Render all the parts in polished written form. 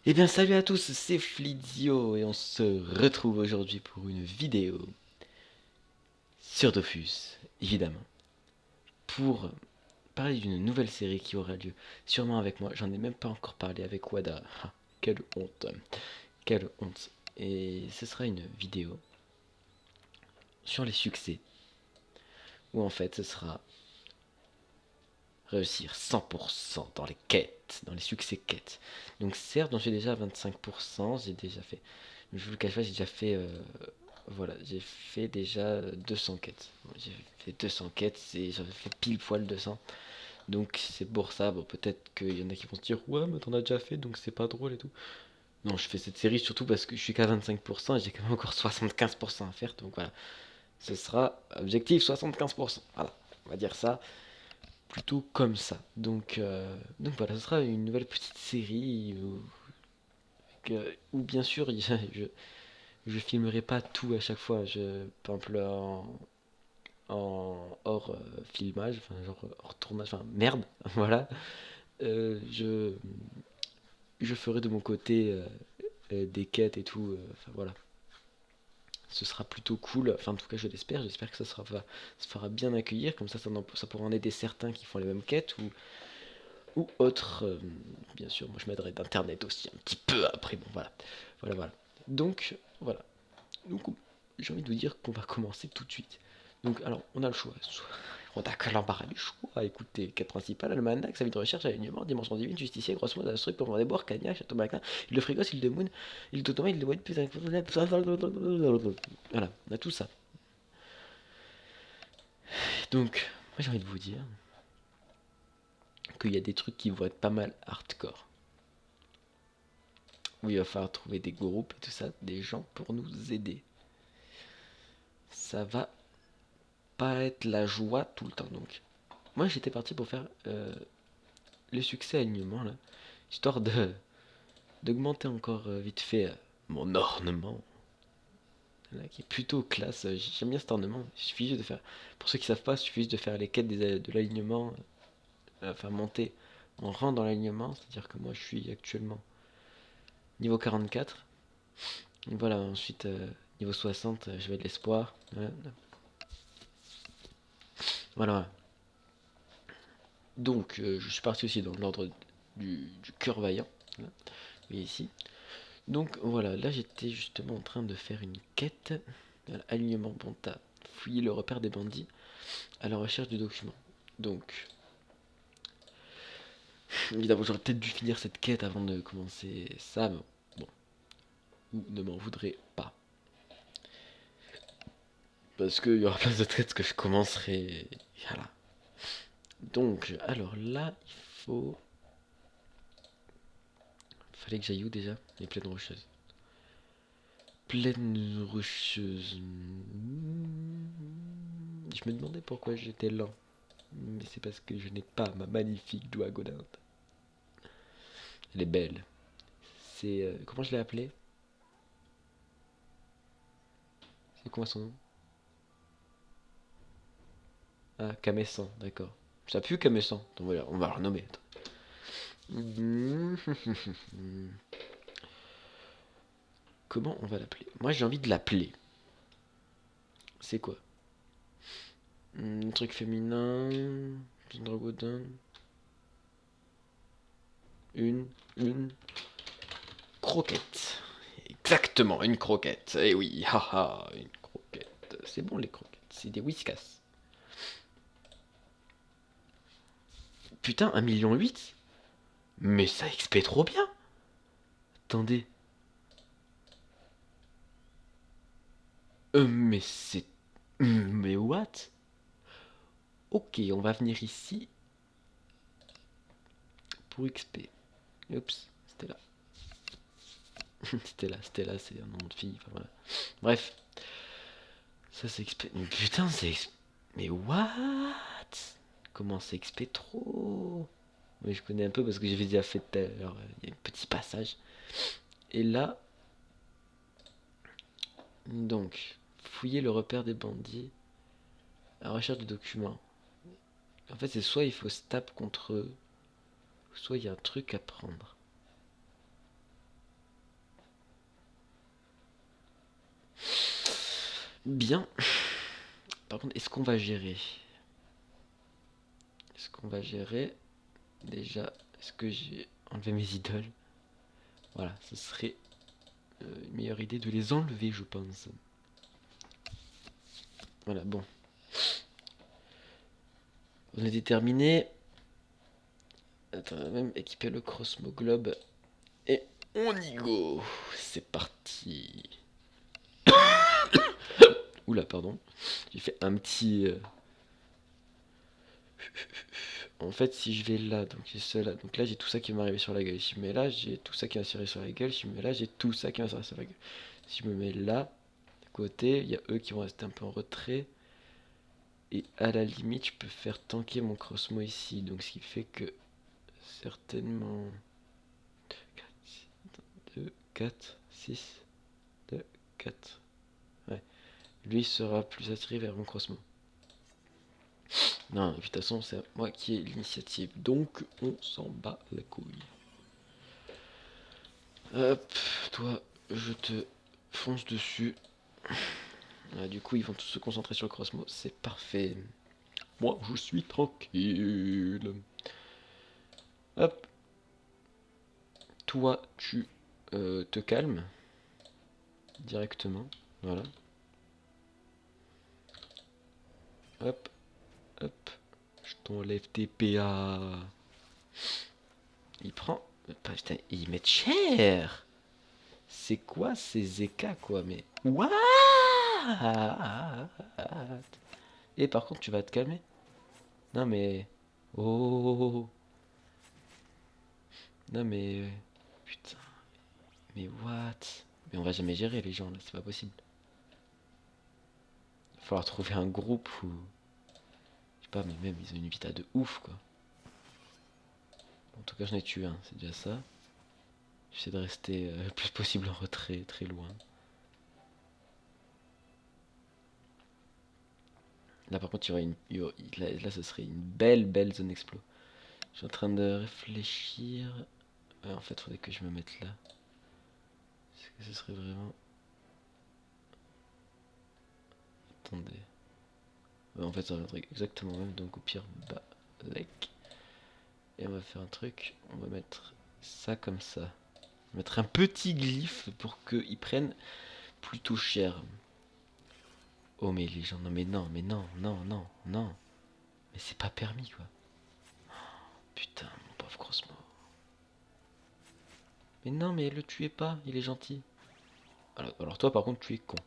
Eh bien salut à tous, c'est Flidio et on se retrouve aujourd'hui pour une vidéo sur Dofus, évidemment, pour parler d'une nouvelle série qui aura lieu sûrement avec moi. J'en ai même pas encore parlé avec Wada. Ah, quelle honte, quelle honte. Et ce sera une vidéo sur les succès, où en fait ce sera réussir 100% dans les quêtes, dans les succès quêtes. Donc certes, j'en suis déjà à 25%, j'ai déjà fait, je vous le cache pas, j'ai déjà fait voilà, j'ai fait déjà 200 quêtes. J'ai fait 200 quêtes et j'avais fait pile poil 200. Donc c'est pour ça, bon, peut-être qu'il y en a qui vont se dire ouais mais t'en as déjà fait donc c'est pas drôle et tout. Non, je fais cette série surtout parce que je suis qu'à 25% et j'ai quand même encore 75% à faire. Donc voilà, ce sera objectif 75%. Voilà, on va dire ça plutôt comme ça. Donc voilà, ce sera une nouvelle petite série où bien sûr je filmerai pas tout à chaque fois. Par exemple en hors filmage, enfin genre hors tournage, enfin merde, voilà. Euh, je, je ferai de mon côté des quêtes et tout, enfin voilà. Ce sera plutôt cool, enfin en tout cas je l'espère, j'espère que ça fera bien accueillir, comme ça pourra en aider certains qui font les mêmes quêtes ou autres. Bien sûr, moi je m'aiderai d'internet aussi un petit peu après, bon voilà. Voilà, voilà. Donc voilà. Donc j'ai envie de vous dire qu'on va commencer tout de suite. Donc alors on a le choix. On a que l'embarras du choix. Écoutez, quête principale, almanach, sa vie de recherche, alignement, dimension divine, justicier, grosso modo, instruit, pour des boire, cagnac, château Maclin, île de Frégos, île de Moon, île de Thomas, île de White, voilà, on a tout ça. Donc, moi j'ai envie de vous dire qu'il y a des trucs qui vont être pas mal hardcore. Où il va falloir trouver des groupes et tout ça, des gens pour nous aider. Ça va pas être la joie tout le temps. Donc, moi j'étais parti pour faire le succès alignement là, histoire de d'augmenter encore vite fait mon ornement là, qui est plutôt classe. J'aime bien cet ornement. Il suffit juste de faire, pour ceux qui savent pas, il suffit juste de faire les quêtes de l'alignement, enfin monter en rang dans l'alignement. C'est-à-dire que moi je suis actuellement niveau 44. Et voilà, ensuite niveau 60, je vais de l'espoir. Voilà. Voilà. Donc je suis parti aussi dans l'ordre du cœur vaillant. Voilà. Et ici. Donc voilà, là j'étais justement en train de faire une quête. Voilà, alignement, bon, t'as fouillé le repère des bandits à la recherche du document. Donc, évidemment, j'aurais peut-être dû finir cette quête avant de commencer ça, mais bon, ou ne m'en voudrez pas. Parce qu'il y aura plein de quêtes que je commencerai. Voilà. Donc, alors là, il faut. Fallait que j'aille où déjà? Les plaines rocheuses. Plaines rocheuses. Je me demandais pourquoi j'étais lent. Mais c'est parce que je n'ai pas ma magnifique doigt godin. Elle est belle. C'est. Comment je l'ai appelée? C'est quoi son nom? Ah, Kamessan, d'accord. Ça pue Kamessan. Donc voilà, on va le renommer. Comment on va l'appeler? Moi j'ai envie de l'appeler. C'est quoi? Un truc féminin. Un dragodin. Une. Une. Croquette. Exactement, une croquette. Eh oui, haha, une croquette. C'est bon les croquettes. C'est des whiskas. Putain, 1,8 million. Mais ça expé trop bien. Attendez. Mais c'est. Mais what? Ok, on va venir ici pour XP. Oups, c'était là. C'était là, c'est un nom de fille. Enfin, voilà. Bref, ça c'est XP. Mais putain, c'est XP. Mais what? Comment c'est XP trop? Oui, je connais un peu parce que j'avais déjà fait tout à l'heure. Il y a un petit passage. Et là, donc, fouiller le repère des bandits à la recherche de documents. En fait, c'est soit il faut se taper contre eux, soit il y a un truc à prendre. Bien. Par contre, est-ce qu'on va gérer? Est-ce qu'on va gérer? Déjà, est-ce que j'ai enlevé mes idoles? Voilà, ce serait une meilleure idée de les enlever, je pense. Voilà, bon. On est déterminé. Attends, on va même équiper le Crossmo Globe. Et on y go. C'est parti. Oula, pardon. J'ai fait un petit... En fait, si je vais là, donc j'ai cela. Donc là, j'ai tout ça qui va m'arriver sur la gueule. Si je me mets là, j'ai tout ça qui va m'arriver sur la gueule. Si je me mets là, j'ai tout ça qui va m'arriver sur la gueule. Si je me mets là, de côté, il y a eux qui vont rester un peu en retrait. Et à la limite, je peux faire tanker mon Crossmo ici. Donc ce qui fait que certainement 2, 4, 6, 2, 4. Ouais. Lui sera plus attiré vers mon Crossmo. Non, et puis de toute façon, c'est moi qui ai l'initiative. Donc, on s'en bat la couille. Hop, toi, je te fonce dessus. Ah, du coup, ils vont tous se concentrer sur le Crossmo. C'est parfait. Moi, je suis tranquille. Hop. Toi, tu te calmes. Directement. Voilà. Hop. Hop. Je t'enlève tes PA. Il prend... Putain, ils mettent cher. C'est quoi ces écas, quoi, mais... What? Et par contre, tu vas te calmer. Non, mais... Oh. Non, mais... Putain. Mais what? Mais on va jamais gérer les gens, là. C'est pas possible. Il va falloir trouver un groupe où... Je sais pas, mais même, ils ont une vita de ouf, quoi. En tout cas, j'en ai tué un. C'est déjà ça. J'essaie de rester le plus possible en retrait, très loin. Là, par contre, il y aurait une... Là, ce serait une belle zone explo. Je suis en train de réfléchir. Ouais, en fait, il faudrait que je me mette là. Est-ce que ce serait vraiment... Attendez. Ouais, en fait, ça reviendrait exactement même. Donc, au pire, balek. Et on va faire un truc. On va mettre ça comme ça. On va mettre un petit glyphe pour qu'ils prennent plutôt cher. Oh, mais les gens... Non, mais non, mais non, non, non, non. Mais c'est pas permis, quoi. Putain, mon pauvre Crossmo. Mais non, mais le tuez pas, il est gentil. Alors toi, par contre, tu es con.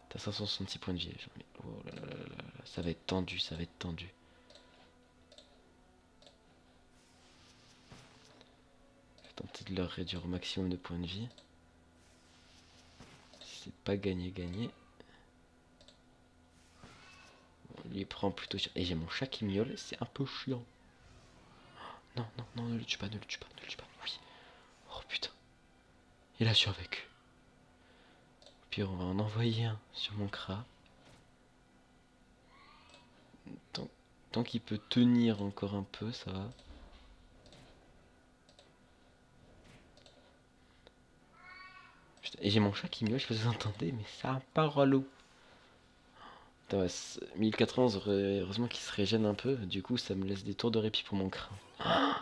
T'as 566 points de vie. Mais oh là là là là là, ça va être tendu, ça va être tendu. Je vais tenter de leur réduire au maximum de points de vie. C'est pas gagné. On lui prend plutôt cher. Et j'ai mon chat qui miaule, c'est un peu chiant. Non, non, non, ne le tue pas, ne le tue pas, ne le tue pas. Oui. Oh putain. Il a survécu. Au pire, on va en envoyer un sur mon crat. Tant qu'il peut tenir encore un peu, ça va. Putain, et j'ai mon chat qui miaule, je sais pas si vous entendez, mais ça a pas relou. Putain, ouais, 1091, heureusement qu'il se régène un peu, du coup ça me laisse des tours de répit pour mon crin. Non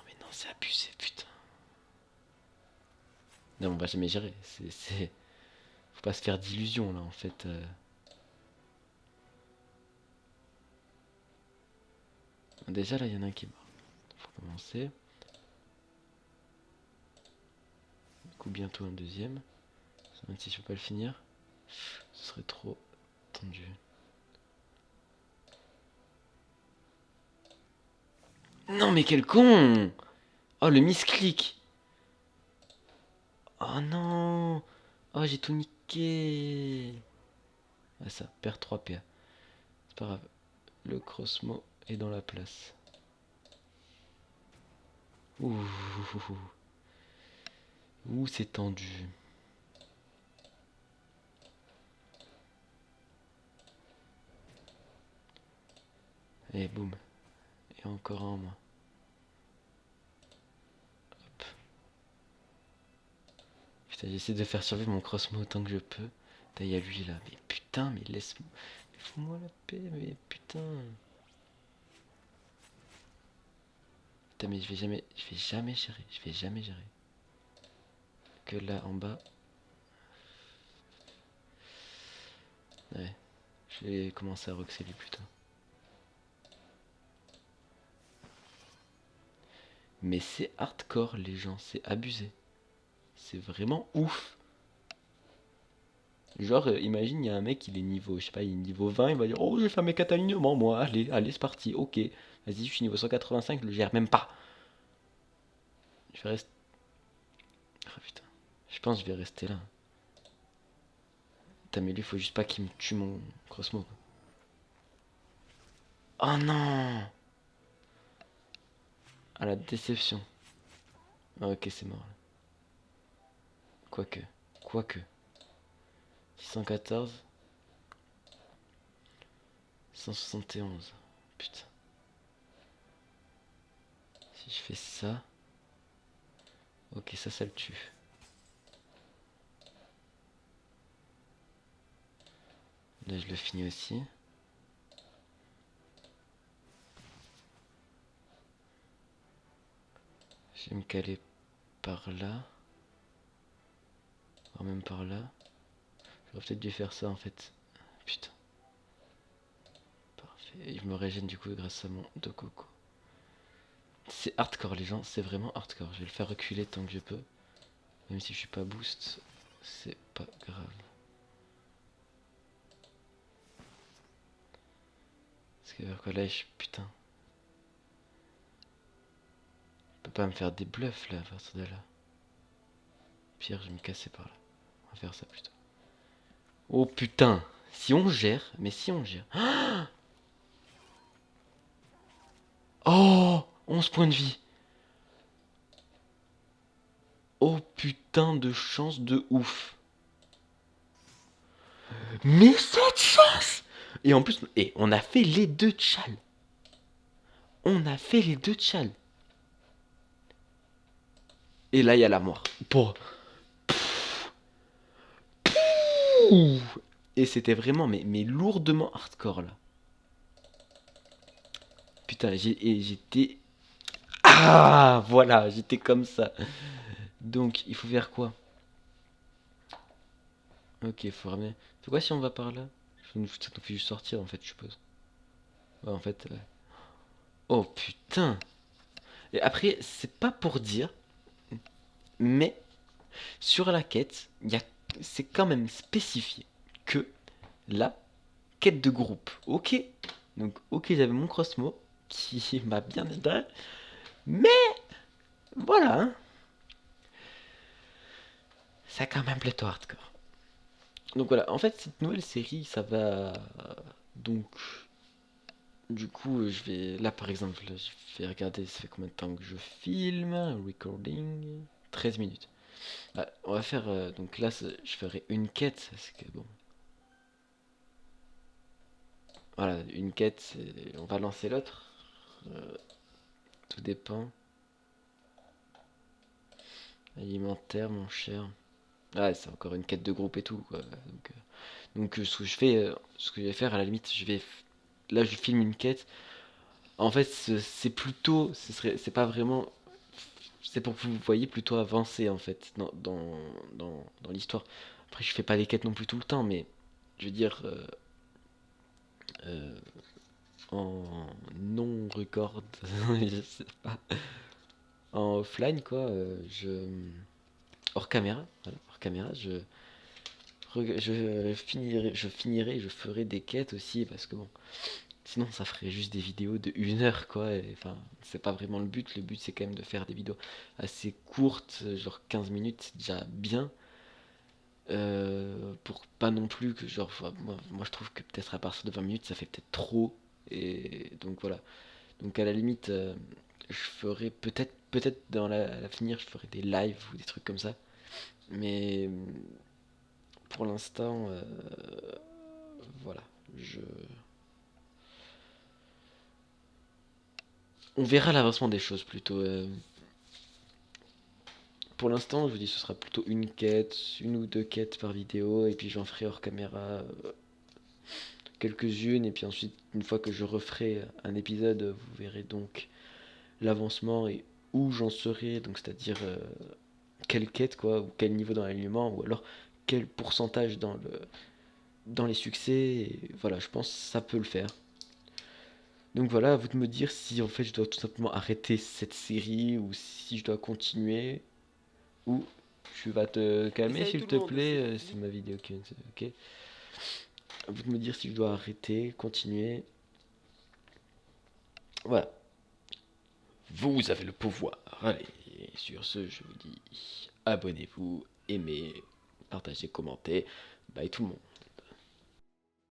mais non, c'est abusé, putain. Non, on va jamais gérer, Faut pas se faire d'illusions là en fait. Déjà là, il y en a un qui est mort. Faut commencer. Du coup, bientôt un deuxième. Même si je peux pas le finir, ce serait trop tendu. Non mais quel con! Oh le misclick! Oh non! Oh j'ai tout niqué! Ah ça, perd 3 PA. C'est pas grave. Le Crossmo est dans la place. Ouh, ouh, c'est tendu. Et boum. Et encore un en moins. Hop. Putain, j'essaie de faire survivre mon Crossmo autant que je peux. Il y a lui là. Mais putain, mais laisse-moi. Mais fous-moi la paix, mais putain. Putain, mais je vais jamais gérer. Je vais jamais gérer. Que là en bas. Ouais. Je vais commencer à roxeler plutôt. Mais c'est hardcore les gens, c'est abusé. C'est vraiment ouf. Genre, imagine, il y a un mec, il est niveau, je sais pas, il est niveau 20, il va dire, oh, je vais faire mes 4 alignements, moi, allez, allez, c'est parti, ok. Vas-y, je suis niveau 185, je le gère même pas. Je vais rester. Ah putain, je pense que je vais rester là. Putain, mais lui, faut juste pas qu'il me tue mon crossbow. Oh non! Ah la déception. Ah, ok, c'est mort là. Quoique, quoique. 614, 171. Putain. Si je fais ça. Ok, ça le tue. Là, je le finis aussi. Je vais me caler par là. Voire même par là. J'aurais peut-être dû faire ça en fait. Putain. Parfait. Et je me régène du coup grâce à mon Dokoko. C'est hardcore les gens, c'est vraiment hardcore. Je vais le faire reculer tant que je peux. Même si je suis pas boost, c'est pas grave. Parce que vers quoi là, putain. Je peux pas me faire des bluffs là à partir de là. Pire, je vais me casser par là. On va faire ça plutôt. Oh putain. Si on gère, mais si on gère. Oh 11 points de vie. Oh putain de chance de ouf. Mais cette chance. Et en plus, on a fait les deux tchals. On a fait les deux tchals. Et là, il y a la mort. Pour. Et c'était vraiment, mais lourdement hardcore là. Putain, j'étais. Ah, voilà, j'étais comme ça. Donc, il faut faire quoi? Ok, il faut ramener. C'est quoi si on va par là? Ça nous fait juste sortir en fait, je suppose. Ouais, en fait. Oh putain! Et après, c'est pas pour dire, mais sur la quête, c'est quand même spécifié que la quête de groupe. Ok? Donc, ok, j'avais mon crossmo qui m'a bien aidé, mais voilà, hein, c'est quand même plutôt hardcore. Donc voilà, en fait, cette nouvelle série, ça va. Donc, du coup, je vais. Là, par exemple, je vais regarder, ça fait combien de temps que je filme. Recording. 13 minutes. Ah, on va faire. Donc là, je ferai une quête. Parce que bon. Voilà, une quête, on va lancer l'autre. Euh, Tout dépend. Alimentaire, mon cher. Ah, c'est encore une quête de groupe et tout, quoi. Donc, ce que je fais, ce que je vais faire, à la limite, là, je filme une quête. En fait, c'est plutôt, c'est pas vraiment, c'est pour que vous voyez plutôt avancer en fait dans l'histoire. Après, je fais pas les quêtes non plus tout le temps, mais je veux dire euh, en non record, je sais pas, en offline quoi. Hors caméra, voilà, hors caméra, je finirai, je ferai des quêtes aussi parce que bon, sinon, ça ferait juste des vidéos de 1 heure, quoi. Enfin, c'est pas vraiment le but. Le but, c'est quand même de faire des vidéos assez courtes, genre 15 minutes, c'est déjà bien. Pour pas non plus que, genre, enfin, moi, je trouve que peut-être à partir de 20 minutes, ça fait peut-être trop. Et donc voilà. Donc à la limite, je ferai peut-être à l'avenir, je ferai des lives ou des trucs comme ça. Mais pour l'instant, voilà. Je, On verra l'avancement des choses plutôt. pour l'instant, je vous dis, ce sera plutôt une quête, une ou deux quêtes par vidéo, et puis j'en ferai hors caméra quelques-unes, et puis ensuite, une fois que je referai un épisode, vous verrez donc l'avancement et où j'en serai, donc c'est-à-dire quelle quête, quoi, ou quel niveau dans l'alignement, ou alors quel pourcentage dans les succès, et voilà, je pense que ça peut le faire. Donc voilà, à vous de me dire si en fait je dois tout simplement arrêter cette série, ou si je dois continuer, ou tu vas te calmer Essaye s'il tout le te monde plaît, aussi. c'est ma vidéo qui ok. À vous de me dire si je dois arrêter, continuer. Voilà, vous avez le pouvoir. Allez, sur ce, je vous dis abonnez-vous, aimez, partagez, commentez. Bye tout le monde.